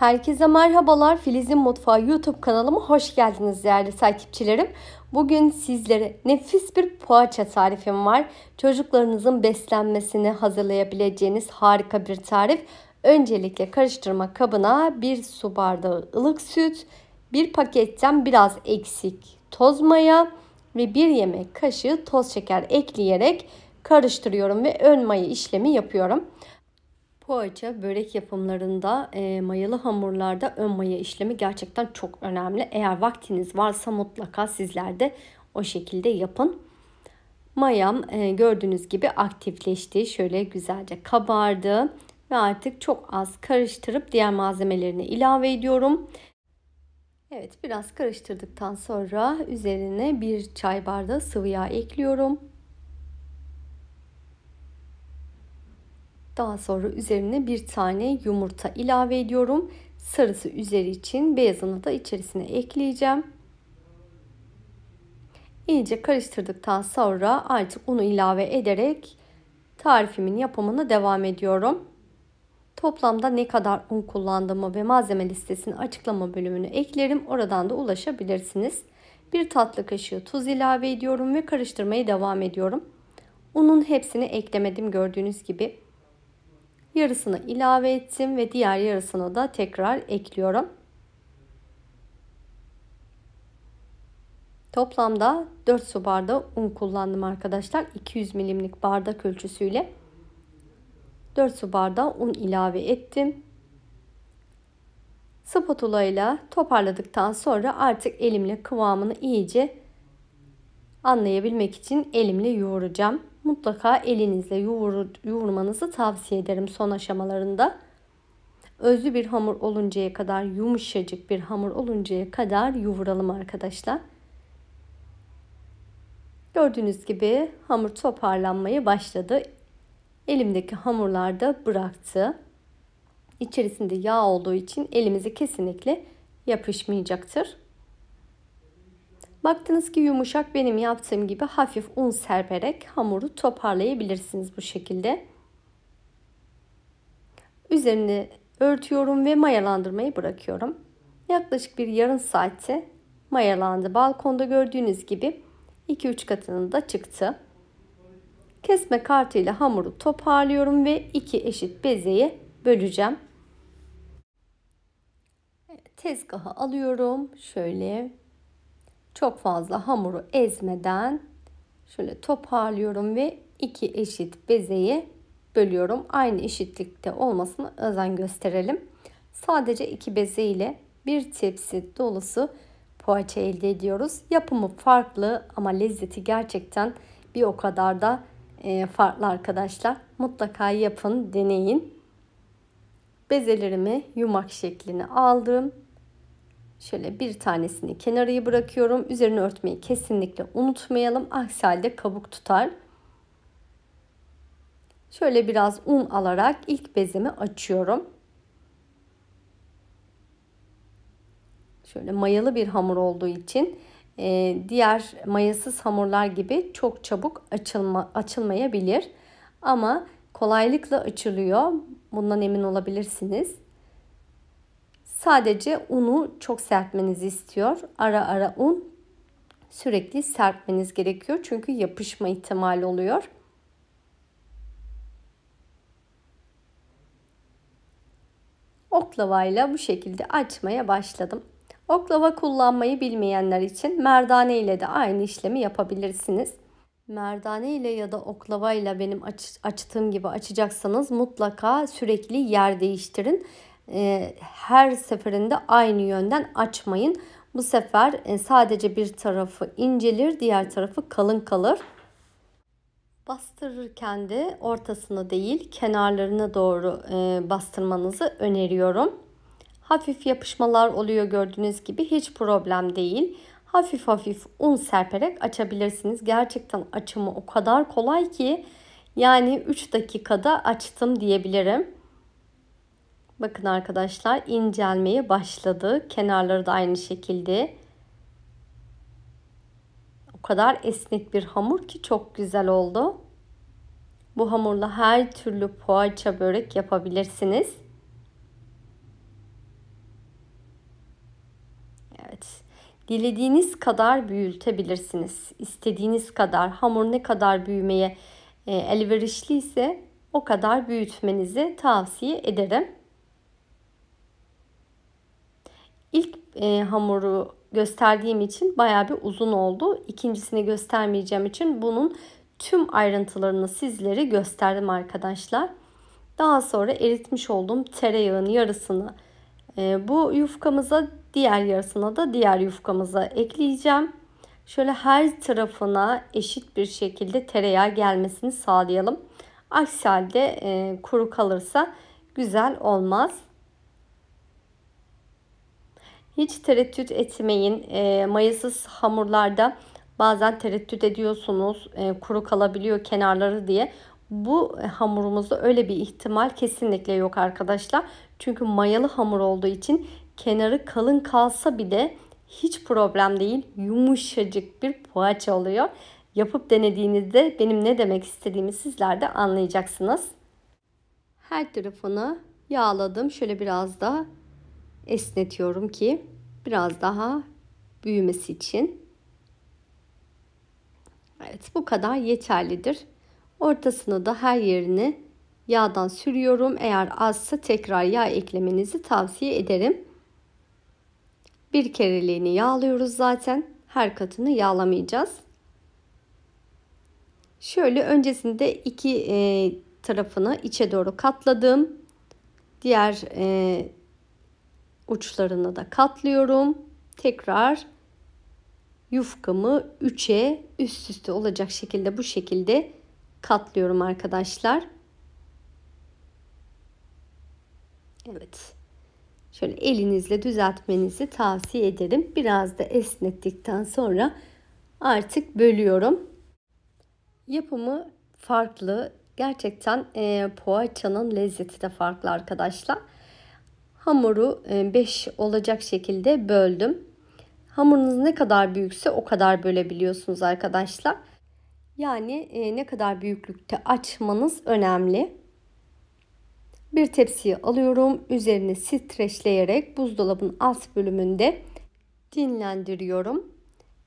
Herkese merhabalar. Filiz'in Mutfağı YouTube kanalıma hoş geldiniz değerli takipçilerim. Bugün sizlere nefis bir poğaça tarifim var. Çocuklarınızın beslenmesini hazırlayabileceğiniz harika bir tarif. Öncelikle karıştırma kabına 1 su bardağı ılık süt, 1 paketten biraz eksik toz maya ve 1 yemek kaşığı toz şeker ekleyerek karıştırıyorum ve ön maya işlemi yapıyorum. Poğaça, börek yapımlarında mayalı hamurlarda ön maya işlemi gerçekten çok önemli. Eğer vaktiniz varsa mutlaka sizler de o şekilde yapın. Mayam gördüğünüz gibi aktifleşti. Şöyle güzelce kabardı ve artık çok az karıştırıp diğer malzemelerini ilave ediyorum. Evet, biraz karıştırdıktan sonra üzerine 1 çay bardağı sıvı yağ ekliyorum. Daha sonra üzerine 1 tane yumurta ilave ediyorum. Sarısı üzeri için, beyazını da içerisine ekleyeceğim. İyice karıştırdıktan sonra artık unu ilave ederek tarifimin yapımına devam ediyorum. Toplamda ne kadar un kullandığımı ve malzeme listesini açıklama bölümüne eklerim. Oradan da ulaşabilirsiniz. 1 tatlı kaşığı tuz ilave ediyorum ve karıştırmaya devam ediyorum. Unun hepsini eklemedim gördüğünüz gibi. Yarısını ilave ettim ve diğer yarısını da tekrar ekliyorum. Toplamda 4 su bardağı un kullandım arkadaşlar. 200 milimlik bardak ölçüsüyle 4 su bardağı un ilave ettim. Spatula ile toparladıktan sonra artık elimle kıvamını iyice anlayabilmek için elimle yoğuracağım. Mutlaka elinizle yoğurmanızı tavsiye ederim son aşamalarında. Özlü bir hamur oluncaya kadar, yumuşacık bir hamur oluncaya kadar yoğuralım arkadaşlar. Gördüğünüz gibi hamur toparlanmaya başladı. Elimdeki hamurlar da bıraktı. İçerisinde yağ olduğu için elimize kesinlikle yapışmayacaktır. Baktınız ki yumuşak, benim yaptığım gibi hafif un serperek hamuru toparlayabilirsiniz bu şekilde. Üzerini örtüyorum ve mayalandırmayı bırakıyorum. Yaklaşık bir yarım saatte mayalandı. Balkonda gördüğünüz gibi 2-3 katının da çıktı. Kesme kartıyla hamuru toparlıyorum ve 2 eşit bezeye böleceğim. Tezgaha alıyorum. Şöyle çok fazla hamuru ezmeden şöyle toparlıyorum ve 2 eşit bezeye bölüyorum. Aynı eşitlikte olmasına özen gösterelim. Sadece 2 beze ile bir tepsi dolusu poğaça elde ediyoruz. Yapımı farklı ama lezzeti gerçekten bir o kadar da farklı arkadaşlar. Mutlaka yapın, deneyin. Bezelerimi yumak şeklini aldım. Şöyle bir tanesini kenarıya bırakıyorum. Üzerini örtmeyi kesinlikle unutmayalım. Aksi halde kabuk tutar. Şöyle biraz un alarak ilk bezemi açıyorum. Şöyle mayalı bir hamur olduğu için diğer mayasız hamurlar gibi çok çabuk açılmayabilir. Ama kolaylıkla açılıyor. Bundan emin olabilirsiniz. Sadece unu çok serpmenizi istiyor. Ara ara un sürekli serpmeniz gerekiyor. Çünkü yapışma ihtimali oluyor. Oklavayla bu şekilde açmaya başladım. Oklava kullanmayı bilmeyenler için merdane ile de aynı işlemi yapabilirsiniz. Merdane ile ya da oklava ile benim açtığım gibi açacaksanız mutlaka sürekli yer değiştirin. Her seferinde aynı yönden açmayın. Bu sefer sadece bir tarafı incelir, diğer tarafı kalın kalır. Bastırırken de ortasına değil, kenarlarına doğru bastırmanızı öneriyorum. Hafif yapışmalar oluyor gördüğünüz gibi, hiç problem değil. Hafif hafif un serperek açabilirsiniz. Gerçekten açımı o kadar kolay ki yani 3 dakikada açtım diyebilirim. Bakın arkadaşlar, incelmeye başladı. Kenarları da aynı şekilde. O kadar esnek bir hamur ki çok güzel oldu. Bu hamurla her türlü poğaça, börek yapabilirsiniz. Evet. Dilediğiniz kadar büyütebilirsiniz. İstediğiniz kadar, hamur ne kadar büyümeye elverişliyse o kadar büyütmenizi tavsiye ederim. İlk hamuru gösterdiğim için bayağı bir uzun oldu. İkincisini göstermeyeceğim için bunun tüm ayrıntılarını sizlere gösterdim arkadaşlar. Daha sonra eritmiş olduğum tereyağın yarısını bu yufkamıza, diğer yarısına da diğer yufkamıza ekleyeceğim. Şöyle her tarafına eşit bir şekilde tereyağı gelmesini sağlayalım. Aksi halde kuru kalırsa güzel olmaz. Hiç tereddüt etmeyin. Mayasız hamurlarda bazen tereddüt ediyorsunuz. Kuru kalabiliyor kenarları diye. Bu hamurumuzda öyle bir ihtimal kesinlikle yok arkadaşlar. Çünkü mayalı hamur olduğu için kenarı kalın kalsa bile hiç problem değil. Yumuşacık bir poğaça oluyor. Yapıp denediğinizde benim ne demek istediğimi sizler de anlayacaksınız. Her tarafını yağladım. Şöyle biraz da esnetiyorum ki biraz daha büyümesi için. Evet, bu kadar yeterlidir. Ortasını da her yerini yağdan sürüyorum. Eğer azsa tekrar yağ eklemenizi tavsiye ederim. Bir kereliğini yağlıyoruz zaten. Her katını yağlamayacağız. Şöyle öncesinde iki tarafını içe doğru katladım. Diğer uçlarını da katlıyorum. Tekrar yufkamı 3'e üst üste olacak şekilde bu şekilde katlıyorum arkadaşlar. Evet. Şöyle elinizle düzeltmenizi tavsiye ederim. Biraz da esnettikten sonra artık bölüyorum. Yapımı farklı. Gerçekten poğaçanın lezzeti de farklı arkadaşlar. Hamuru 5 olacak şekilde böldüm. Hamurunuz ne kadar büyükse o kadar bölebiliyorsunuz arkadaşlar. Yani ne kadar büyüklükte açmanız önemli. Bir tepsiye alıyorum. Üzerine streçleyerek buzdolabının alt bölümünde dinlendiriyorum.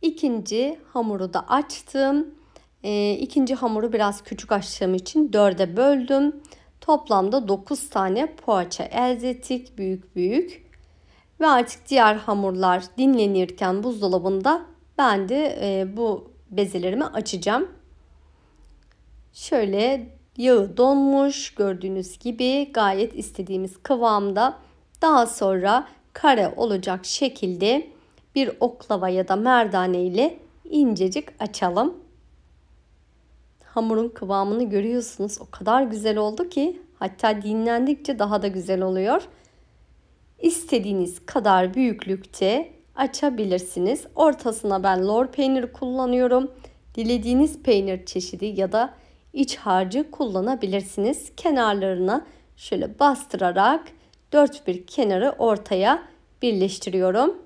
İkinci hamuru da açtım. İkinci hamuru biraz küçük açtığım için 4'e böldüm. Toplamda 9 tane poğaça elde ettik. Büyük büyük. Ve artık diğer hamurlar dinlenirken buzdolabında ben de bu bezelerimi açacağım. Şöyle yağı donmuş, gördüğünüz gibi gayet istediğimiz kıvamda. Daha sonra kare olacak şekilde bir oklava ya da merdane ile incecik açalım. Hamurun kıvamını görüyorsunuz. O kadar güzel oldu ki hatta dinlendikçe daha da güzel oluyor. İstediğiniz kadar büyüklükte açabilirsiniz. Ortasına ben lor peyniri kullanıyorum. Dilediğiniz peynir çeşidi ya da iç harcı kullanabilirsiniz. Kenarlarına şöyle bastırarak dört bir kenarı ortaya birleştiriyorum.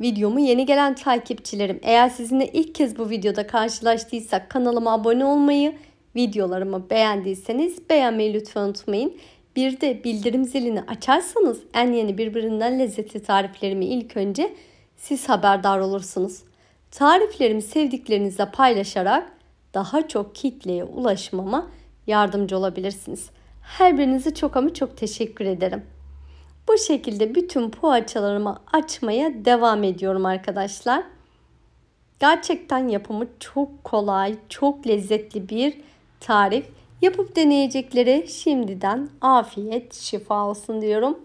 Videomu yeni gelen takipçilerim, eğer sizinle ilk kez bu videoda karşılaştıysak kanalıma abone olmayı, videolarımı beğendiyseniz beğenmeyi lütfen unutmayın. Bir de bildirim zilini açarsanız en yeni birbirinden lezzetli tariflerimi ilk önce siz haberdar olursunuz. Tariflerimi sevdiklerinizle paylaşarak daha çok kitleye ulaşmama yardımcı olabilirsiniz. Her birinize çok ama çok teşekkür ederim. Bu şekilde bütün poğaçalarımı açmaya devam ediyorum arkadaşlar. Gerçekten yapımı çok kolay, çok lezzetli bir tarif. Yapıp deneyeceklere şimdiden afiyet, şifa olsun diyorum.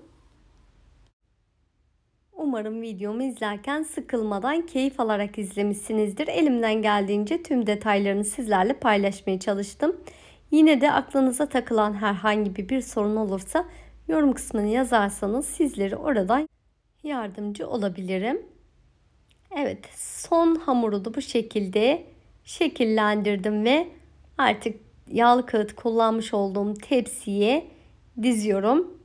Umarım videomu izlerken sıkılmadan, keyif alarak izlemişsinizdir. Elimden geldiğince tüm detaylarını sizlerle paylaşmaya çalıştım. Yine de aklınıza takılan herhangi bir sorun olursa yorum kısmına yazarsanız sizlere oradan yardımcı olabilirim. Evet, son hamuru da bu şekilde şekillendirdim ve artık yağlı kağıt kullanmış olduğum tepsiye diziyorum.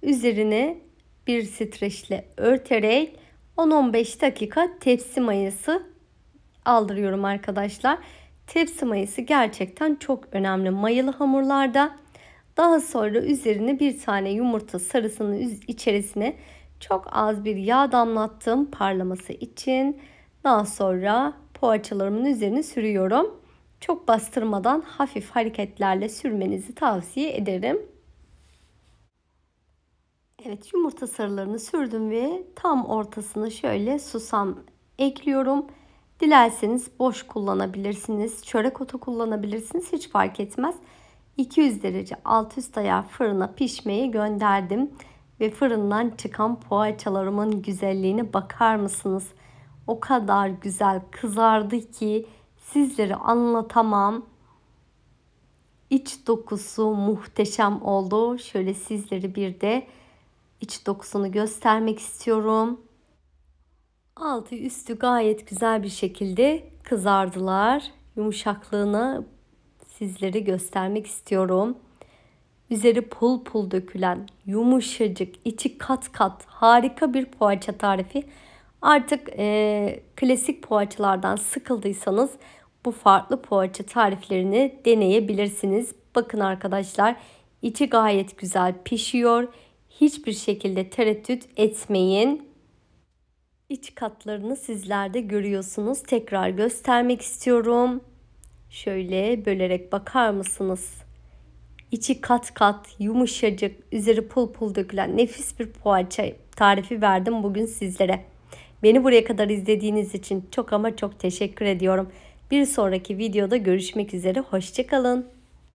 Üzerine bir streçle örterek 10-15 dakika tepsi mayası aldırıyorum arkadaşlar. Tepsi mayası gerçekten çok önemli mayalı hamurlarda. Daha sonra üzerine bir tane yumurta sarısının içerisine çok az bir yağ damlattım parlaması için. Daha sonra poğaçalarımın üzerine sürüyorum. Çok bastırmadan hafif hareketlerle sürmenizi tavsiye ederim. Evet, yumurta sarılarını sürdüm ve tam ortasına şöyle susam ekliyorum. Dilerseniz boş kullanabilirsiniz. Çörek otu kullanabilirsiniz. Hiç fark etmez. 200 derece alt üst ayar fırına pişmeye gönderdim. Ve fırından çıkan poğaçalarımın güzelliğine bakar mısınız? O kadar güzel kızardı ki sizlere anlatamam. İç dokusu muhteşem oldu. Şöyle sizleri bir de iç dokusunu göstermek istiyorum. Altı üstü gayet güzel bir şekilde kızardılar. Yumuşaklığını sizlere göstermek istiyorum. Üzeri pul pul dökülen, yumuşacık, içi kat kat harika bir poğaça tarifi. Artık klasik poğaçalardan sıkıldıysanız bu farklı poğaça tariflerini deneyebilirsiniz. Bakın arkadaşlar, içi gayet güzel pişiyor. Hiçbir şekilde tereddüt etmeyin. İç katlarını sizler de görüyorsunuz. Tekrar göstermek istiyorum. Şöyle bölerek bakar mısınız? İçi kat kat, yumuşacık, üzeri pul pul dökülen nefis bir poğaça tarifi verdim bugün sizlere. Beni buraya kadar izlediğiniz için çok ama çok teşekkür ediyorum. Bir sonraki videoda görüşmek üzere. Hoşça kalın.